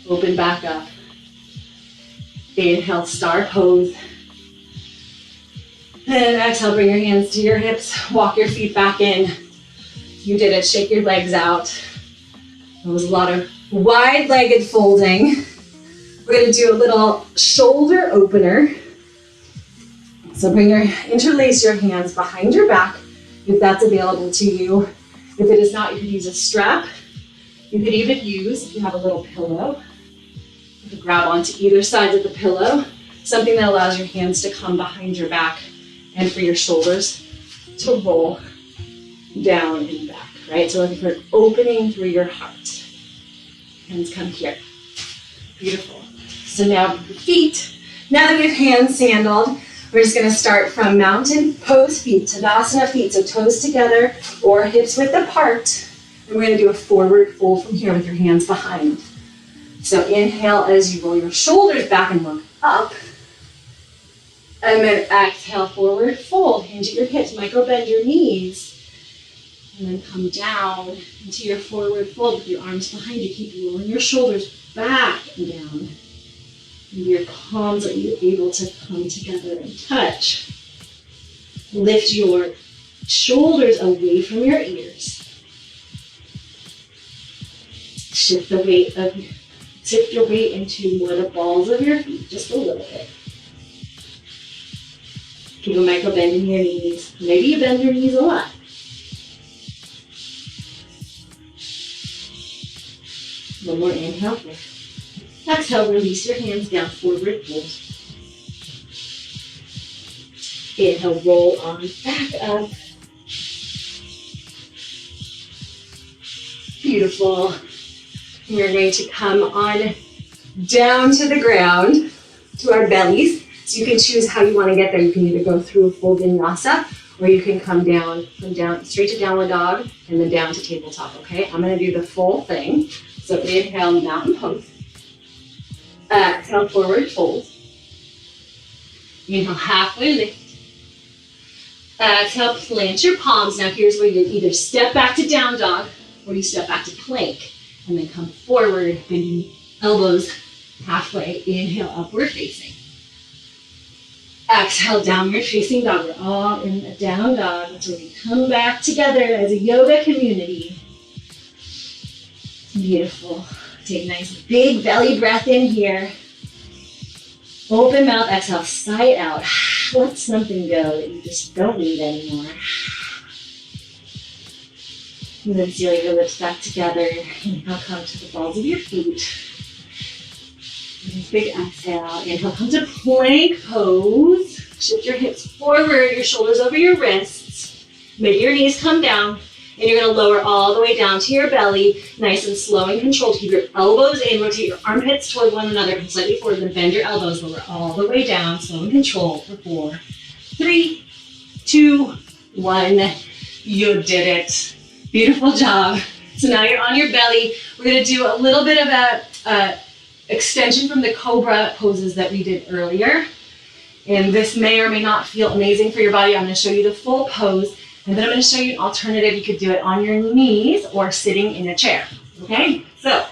Open back up. Inhale, star pose. And exhale, bring your hands to your hips. Walk your feet back in. You did it. Shake your legs out. That was a lot of wide-legged folding. We're going to do a little shoulder opener. So interlace your hands behind your back if that's available to you. If it is not, you could use a strap. You could even use, if you have a little pillow, you could grab onto either side of the pillow, something that allows your hands to come behind your back and for your shoulders to roll down and back, right? So looking for an opening through your heart. Hands come here. Beautiful. So now feet. Now that we have hands sandaled, we're just going to start from mountain pose feet, Tadasana feet, so toes together or hips width apart. And we're going to do a forward fold from here with your hands behind. So inhale as you roll your shoulders back and look up. And then exhale, forward fold. Hinge at your hips, micro bend your knees. And then come down into your forward fold with your arms behind you. Keep rolling your shoulders back and down. And your palms are able to come together and touch. Lift your shoulders away from your ears. Shift your weight into more the balls of your feet, just a little bit. Keep a micro bend in your knees. Maybe you bend your knees a lot. One more inhale here. Exhale, release your hands down, forward fold. Inhale, roll on back up. Beautiful. We're going to come on down to the ground, to our bellies. So you can choose how you want to get there. You can either go through a full vinyasa, or you can come down, straight to downward dog, and then down to tabletop, okay? I'm going to do the full thing. So inhale, mountain pose. Exhale, forward fold. Inhale, halfway lift. Exhale, plant your palms. Now here's where you either step back to down dog, or you step back to plank. And then come forward, bending elbows halfway. Inhale, upward facing. Exhale, downward facing dog. We're all in a down dog. That's where we come back together as a yoga community. Beautiful. Take a nice big belly breath in here. Open mouth, exhale, sigh it out. Let something go that you just don't need anymore. And then seal your lips back together. Inhale, come to the balls of your feet. Nice big exhale. Inhale, come to plank pose. Shift your hips forward, your shoulders over your wrists. Make your knees come down. And you're going to lower all the way down to your belly, nice and slow and controlled. Keep your elbows in, rotate your armpits toward one another, come slightly forward, then bend your elbows, lower all the way down, slow and controlled for 4, 3, 2, 1. You did it. Beautiful job. So now you're on your belly. We're going to do a little bit of a extension from the Cobra poses that we did earlier. And this may or may not feel amazing for your body. I'm going to show you the full pose. And then I'm going to show you an alternative. You could do it on your knees or sitting in a chair. Okay? So,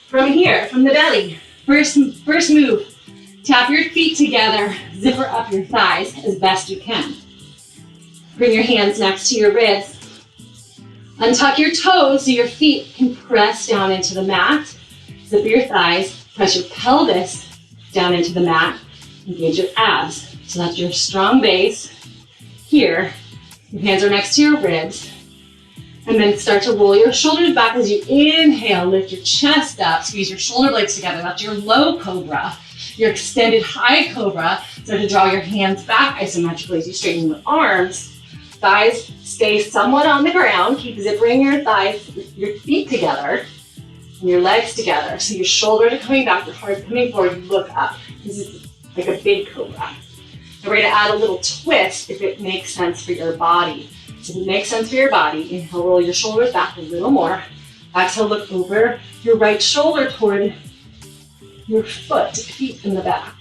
from here, from the belly, first move,
Tap your feet together, zipper up your thighs as best you can. Bring your hands next to your ribs. Untuck your toes so your feet can press down into the mat. Zip your thighs, press your pelvis down into the mat. Engage your abs. So that's your strong base. Here, your hands are next to your ribs. And then start to roll your shoulders back as you inhale. Lift your chest up, squeeze your shoulder blades together. That's your low cobra. Your extended high cobra. Start to draw your hands back isometrically as you straighten your arms. Thighs stay somewhat on the ground. Keep zippering your thighs, your feet together, and your legs together. So your shoulders are coming back, your heart's coming forward, you look up. This is like a big cobra. Now we're going to add a little twist if it makes sense for your body. So if it makes sense for your body, inhale, roll your shoulders back a little more. Exhale, look over your right shoulder toward your feet in the back.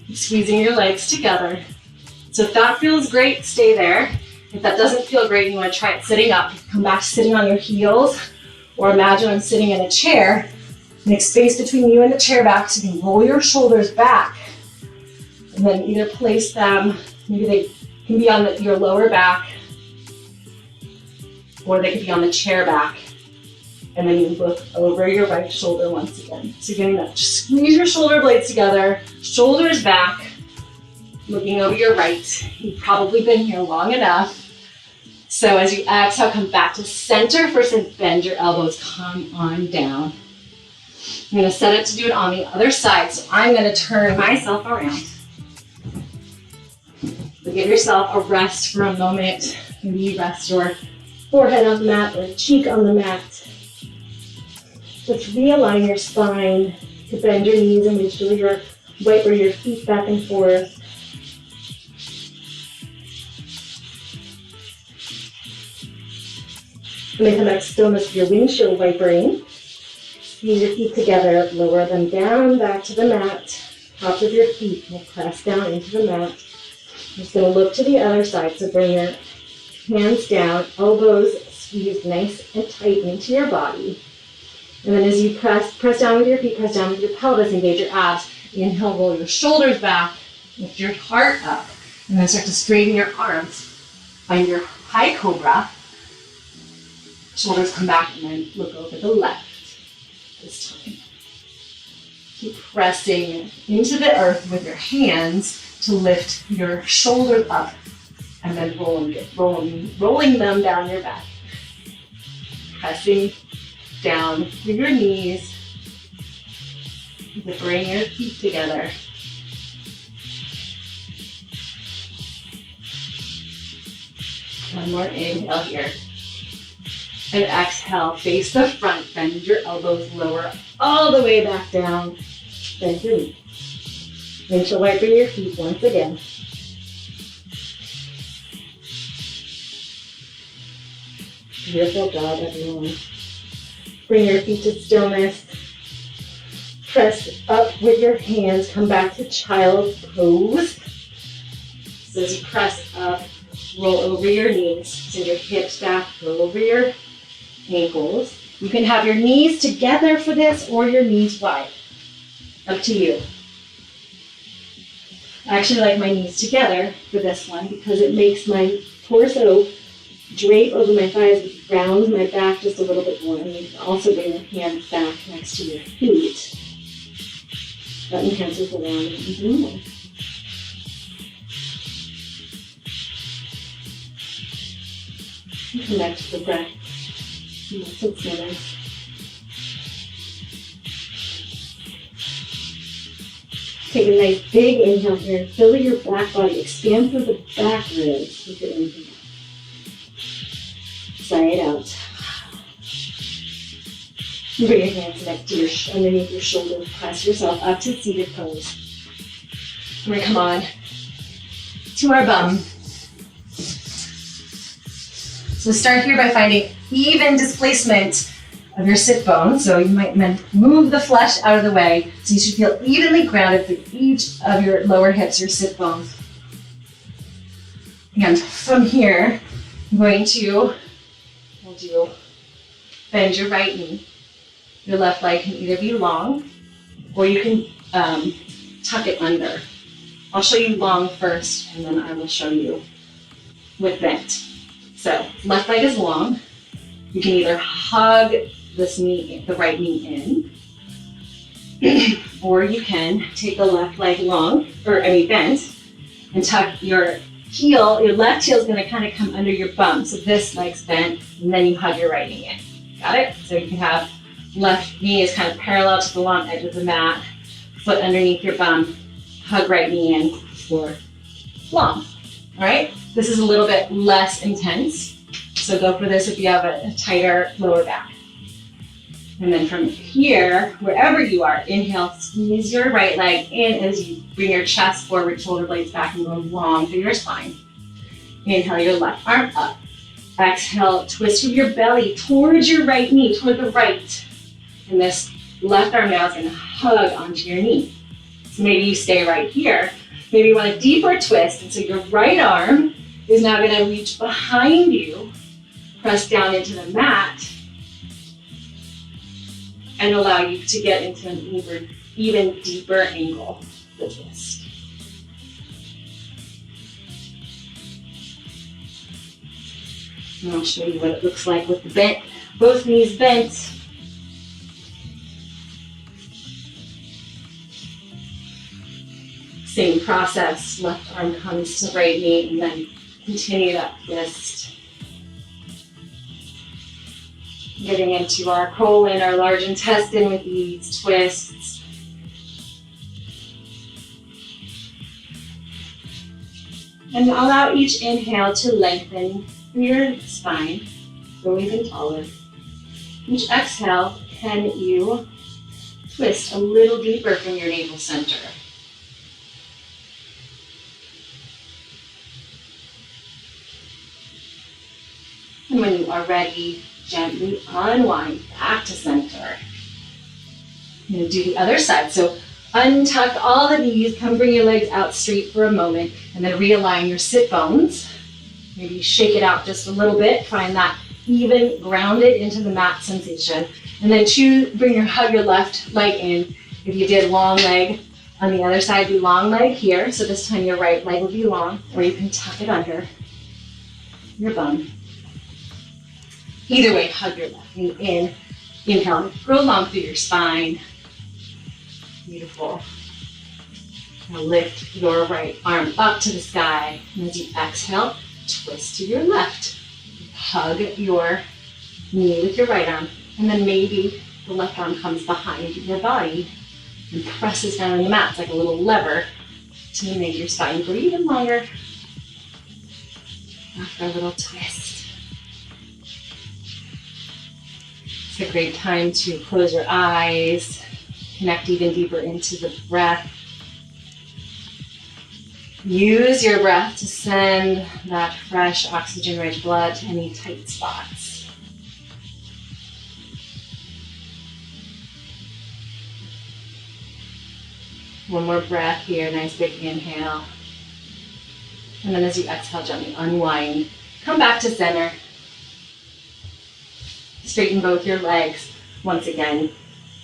Keep squeezing your legs together. So if that feels great, stay there. If that doesn't feel great and you want to try it sitting up, come back to sitting on your heels, or imagine I'm sitting in a chair. Make space between you and the chair back so you can roll your shoulders back. And then either place them, maybe they can be on your lower back, or they could be on the chair back. And then you look over your right shoulder once again. So you're getting that, just squeeze your shoulder blades together, shoulders back, looking over your right. You've probably been here long enough. So as you exhale, come back to center. First, and bend your elbows, come on down. I'm gonna set up to do it on the other side. So I'm gonna turn myself around. So give yourself a rest for a moment. Maybe rest your forehead on the mat or cheek on the mat. Just realign your spine to bend your knees and make sure you're wiper your feet back and forth. And then come back to stillness with your windshield wipering. Squeeze your feet together, lower them down, back to the mat. Tops of your feet will press down into the mat. I'm just going to look to the other side, so bring your hands down, elbows squeezed nice and tight into your body. And then as you press down with your feet, press down with your pelvis, engage your abs. Inhale, roll your shoulders back, lift your heart up, and then start to straighten your arms. Find your high cobra. Shoulders come back and then look over the left this time. Keep pressing into the earth with your hands to lift your shoulders up and then rolling them down your back. Pressing down through your knees, bring your feet together. One more inhale here. And exhale, face the front, bend your elbows lower all the way back down. Bend your knees. Windshield wiping your feet once again. Beautiful job, everyone. Bring your feet to stillness. Press up with your hands. Come back to child's pose. So as you press up, roll over your knees. Send your hips back, roll over your ankles. You can have your knees together for this or your knees wide. Up to you. I actually like my knees together for this one because it makes my torso drape over my thighs, which rounds my back just a little bit more. And you can also bring your hands back next to your feet. That enhances the rounding even more. Connect to the breath. So nice. Take a nice big inhale here. Fill your back body. Expand through the back ribs with your inhale. Sigh it out. Bring your hands next to underneath your shoulders. Press yourself up to seated pose. We're going to come on to our bum. So start here by finding even displacement of your sit bones. So you might move the flesh out of the way so you should feel evenly grounded through each of your lower hips, your sit bones. And from here, I'm going to bend your right knee. Your left leg can either be long or you can
tuck it under. I'll show you long first, and then I will show you with bent. So left leg is long. You can either hug this knee, the right knee in, or you can take the left leg bent, and tuck your heel. Your left heel is going to kind of come under your bum. So this leg's bent, and then you hug your right knee in. Got it? So you can have left knee is kind of parallel to the long edge of the mat, foot underneath your bum, hug right knee in for long. All right? This is a little bit less intense. So go for this if you have a tighter lower back. And then from here, wherever you are, inhale, squeeze your right leg in as you bring your chest forward, shoulder blades back, and go long through your spine. Inhale your left arm up. Exhale, twist with your belly towards your right knee, toward the right. And this left arm now is going to hug onto your knee. So maybe you stay right here. Maybe you want a deeper twist, and so your right arm is now going to reach behind you, press down into the mat, and allow you to get into an even deeper angle, the twist. And I'll show you what it looks like with the bent, both knees bent. Same process, left arm comes to right knee, and then continue that twist. Getting into our colon, our large intestine with these twists. And allow each inhale to lengthen your spine, go even taller. Each exhale, can you twist a little deeper from your navel center? And when you are ready, gently unwind back to center. I'm going to do the other side. So untuck all the knees, come bring your legs out straight for a moment, and then realign your sit bones. Maybe shake it out just a little bit, find that even grounded into the mat sensation. And then hug your left leg in. If you did long leg on the other side, do long leg here. So this time your right leg will be long, or you can tuck it under your bum. Either way, hug your left knee in. Inhale, grow long through your spine. Beautiful. Now lift your right arm up to the sky. And as you exhale, twist to your left. Hug your knee with your right arm. And then maybe the left arm comes behind your body and presses down on the mat. It's like a little lever to make your spine grow even longer. After a little twist. It's a great time to close your eyes, connect even deeper into the breath. Use your breath to send that fresh oxygen-rich blood to any tight spots. One more breath here, nice big inhale. And then as you exhale, gently unwind. Come back to center. Straighten both your legs. Once again,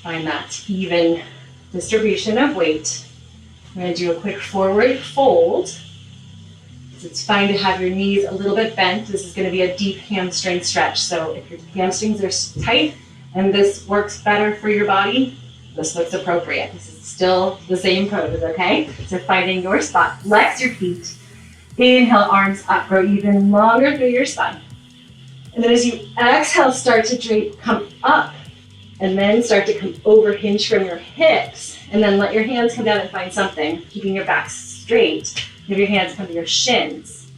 find that even distribution of weight. I'm going to do a quick forward fold. So it's fine to have your knees a little bit bent. This is going to be a deep hamstring stretch. So if your hamstrings are tight and this works better for your body, this looks appropriate. This is still the same pose, okay? So finding your spot. Flex your feet. Inhale, arms up. Grow even longer through your spine. And then as you exhale, start to drape, come up, and then start to come over, hinge from your hips, and then let your hands come down and find something, keeping your back straight. Have your hands come to your shins.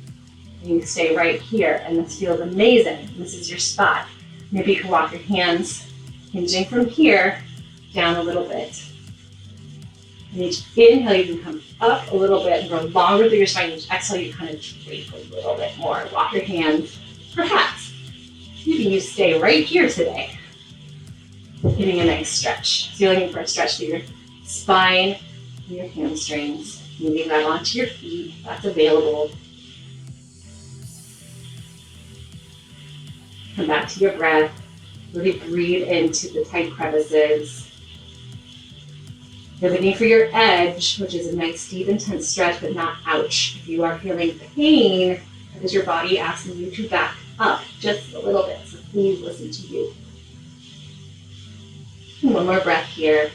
And you stay right here, and this feels amazing. This is your spot. Maybe you can walk your hands, hinging from here, down a little bit. And each inhale, you can come up a little bit and grow longer through your spine. Each exhale, you kind of drape a little bit more. Walk your hands, perhaps. Maybe you stay right here today, getting a nice stretch. So you're looking for a stretch through your spine, your hamstrings, moving right onto your feet. That's available. Come back to your breath. Really breathe into the tight crevices.
You're looking for your edge, which is a nice, deep, intense stretch, but not ouch. If you are feeling pain, that is your body asking you to back up just a little bit. So please listen to you. And one more breath here.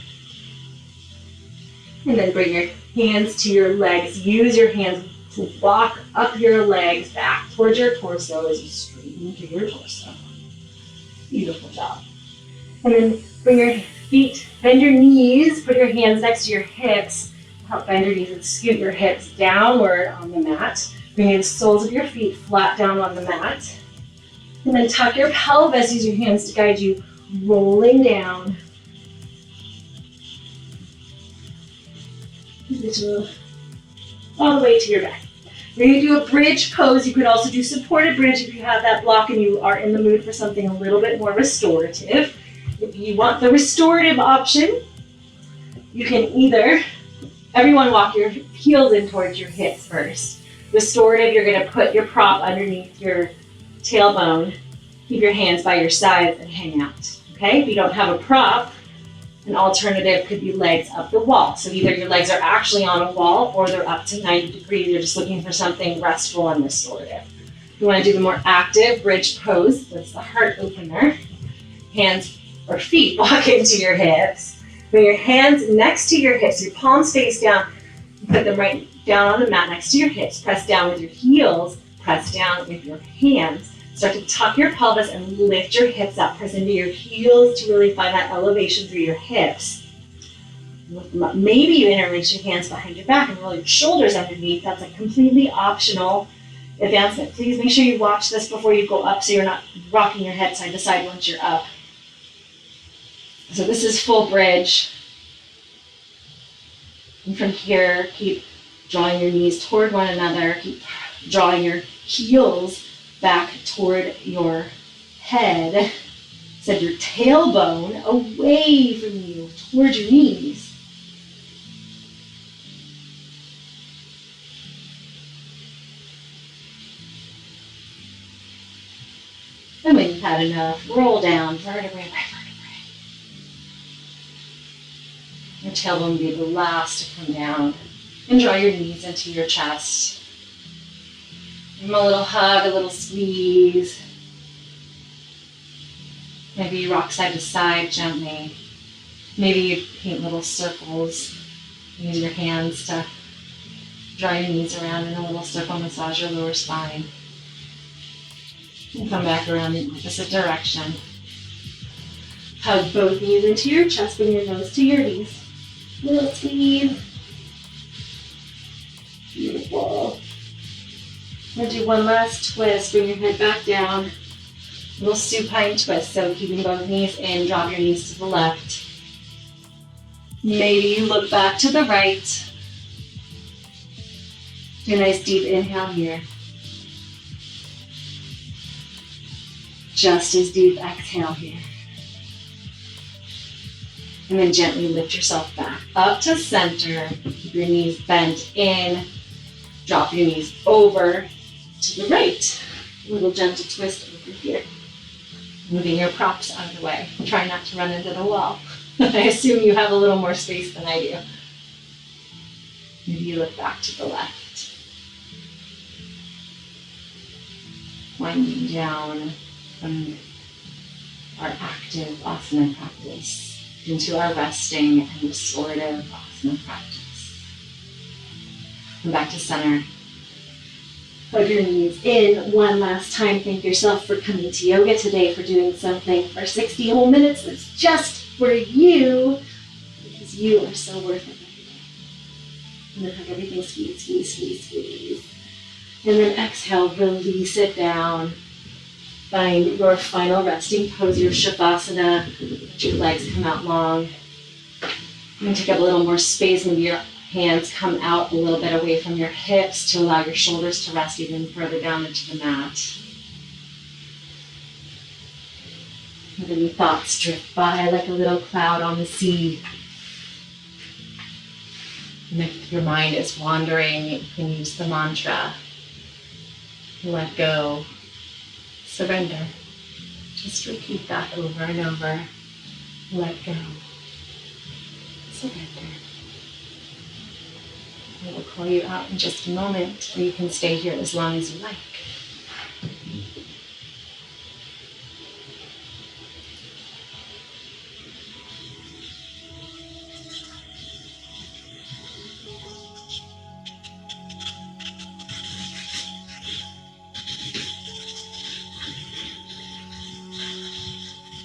And then bring your hands to your legs. Use your hands to walk up your legs back towards your torso as you straighten through your torso. Beautiful job. And then bring your feet, bend your knees, put your hands next to your hips. Help bend your knees and scoot your hips downward on the mat. Bring the soles of your feet flat down on the mat. And then tuck your pelvis. Use your hands to guide you rolling down. All the way to your back. We're going to do a bridge pose. You could also do supported bridge if you have that block and you are in the mood for something a little bit more restorative. If you want the restorative option, you can either, everyone walk your heels in towards your hips first. Restorative, you're going to put your prop underneath your tailbone. Keep your hands by your sides and hang out. Okay? If you don't have a prop, an alternative could be legs up the wall. So either your legs are actually on a wall or they're up to 90 degrees. You're just looking for something restful and restorative. If you want to do the more active bridge pose, that's the heart opener. Hands or feet walk into your hips. Bring your hands next to your hips. Your palms face down. Put them right down on the mat next to your hips. Press down with your heels. Press down with your hands. Start to tuck your pelvis and lift your hips up. Press into your heels to really find that elevation through your hips. Lift them up. Maybe you interlace your hands behind your back and roll your shoulders underneath. That's a completely optional advancement. Please make sure you watch this before you go up so you're not rocking your head side to side once you're up. So this is full bridge. And from here, keep drawing your knees toward one another. Keep drawing your heels back toward your head. Send your tailbone away from you, toward your knees. And when you've had enough, roll down vertebrae by vertebrae. Your tailbone will be the last to come down. And draw your knees into your chest. Give them a little hug, a little squeeze. Maybe you rock side to side gently. Maybe you paint little circles. Use your hands to draw your knees around in a little circle, massage your lower spine. And come back around in the opposite direction. Hug both knees into your chest, bring your nose to your knees. Little squeeze. Beautiful. We'll do one last twist. Bring your head back down. Little supine twist. So keeping both knees in, drop your knees to the left. Maybe you look back to the right. Do a nice deep inhale here. Just as deep exhale here. And then gently lift yourself back up to center. Keep your knees bent in. Drop your knees over to the right. A little gentle twist over here. Moving your props out of the way. Try not to run into the wall. I assume you have a little more space than I do. Maybe you look back to the left. Winding down from our active asana practice into our resting and restorative asana practice. Come back to center. Hug your knees in one last time. Thank yourself for coming to yoga today, for doing something for 60 whole minutes that's just for you, because you are so worth it. And then hug everything, squeeze, squeeze, squeeze, squeeze. And then exhale, release it down. Find your final resting pose, your Shavasana. Let your legs come out long. And take up a little more space. Maybe your hands come out a little bit away from your hips to allow your shoulders to rest even further down into the mat. And any thoughts drift by like a little cloud on the sea. And if your mind is wandering, you can use the mantra. Let go. Surrender. Just repeat that over and over. Let go. Surrender.
I will call you out in just a moment, or you can stay here as long as you like.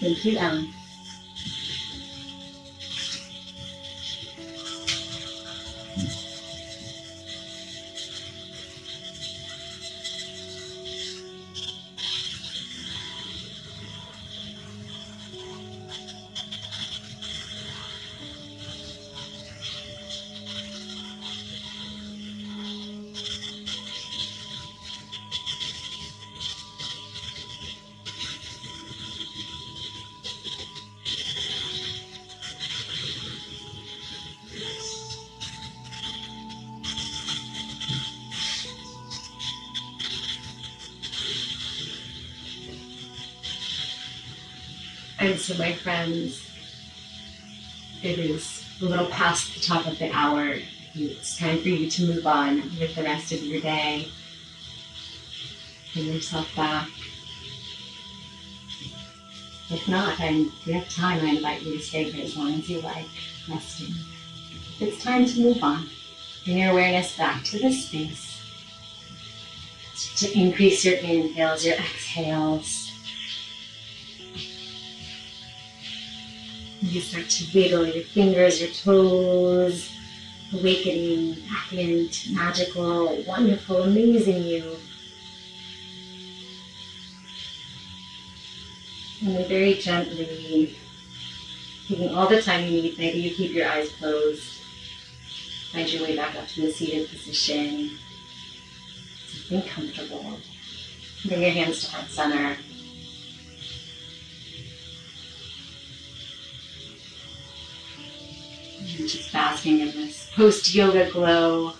Thank you, Ellen. And so, my friends, it is a little past the top of the hour. It's time for you to move on with the rest of your day. Bring yourself back. If not, if you have time, I invite you to stay here as long as you like, resting. It's time to move on. Bring your awareness back to this space. To increase your inhales, your exhales. You start to wiggle your fingers, your toes, awakening back into magical, wonderful, amazing you. And then very gently, taking all the time you need, maybe you keep your eyes closed. Find your way back up to the seated position. Something comfortable. Bring your hands to heart center. And just basking in this post-yoga glow.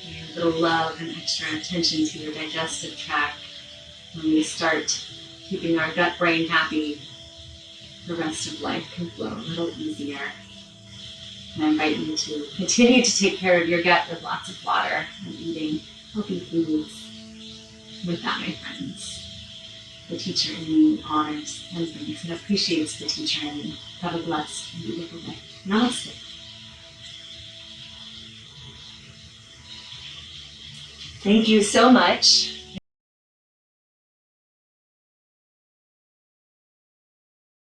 And a little love and extra attention to your digestive tract. When we start keeping our gut brain happy, the rest of life can flow a little easier. And I invite you to continue to take care of your gut with lots of water and eating healthy foods. With that, my friends, the teacher in me honors and thanks and appreciates the teacher in me. Have a blessed and beautiful day. Namaste. Thank you so much